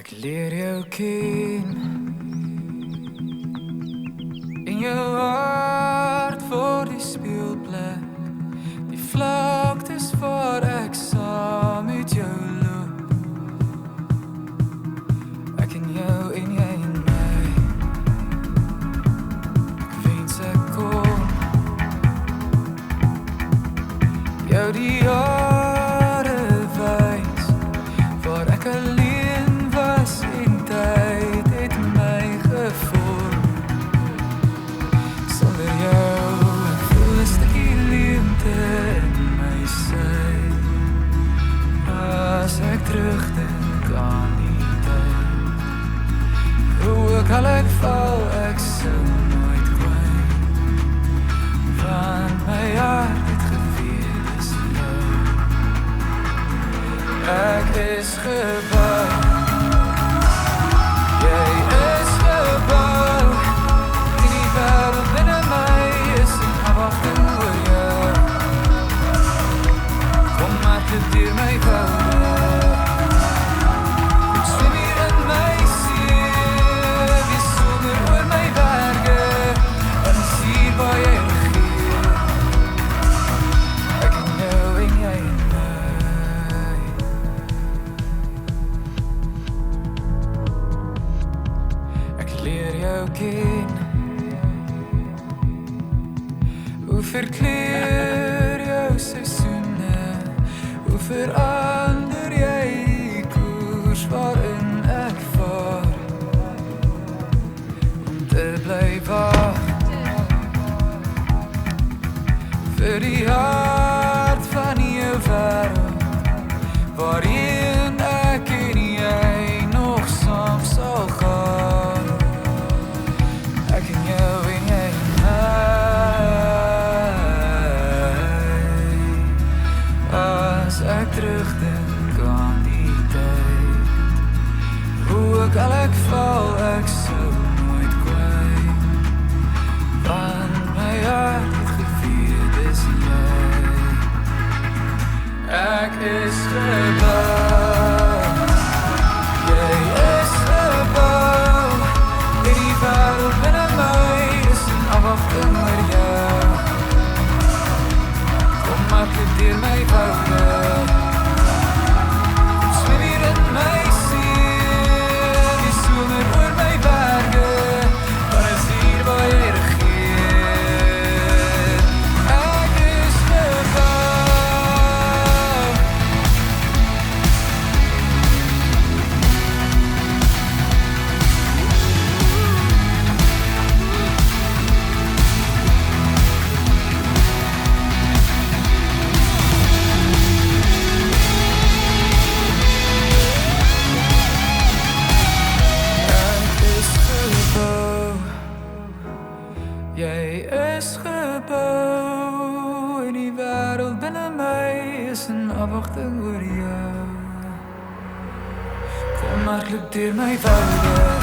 Ek leer jou ken in jou hart voor die speelplek, die vlaktes waar ek saam met jou loop. Ek en jou en jy en my. Ek wens ek kon jou die jare wys waar ek alleen was en tyd het my gevorm. Sonder jou ek voel 'n stukkie leemte in my sy. As ek terugdink aan die tyd, hoe ook al ek val, ek sou nooit kwyt, want my hart het geweet is jou. Ek is gebou, jy is gebou, en die wêreld binne my is in afwagting oor jou. Kom maar deur my woude, kom swem hier in my see, wees sommer oor my berge, en is hier waar jy regeer. Ek en jou en jy en my. Ek leer jou ken, hoe verkleur jou seisoene, hoe verander jy die koers waarin ek vaar, om te bly wag vir die hart van jou wêreld, waarheen ek en jy nog saam sal gaan. Ek en jou en jy en my. As ek terugdink aan die tyd, hoe ook al ek val, ek sou nooit kwyt, want my hart het geweet dis jy. Ek is gebou, jy is gebou, en die wêreld binne my is in afwagting oor jou. Kom maar deur my woude, kom swem hier in my see, die somer oor my berge, want is hier waar jy regeer. Ek is gebou. Jy is gebou, en die wêreld binne my is in afwagting oor jou. Kom maar loop deur my woude,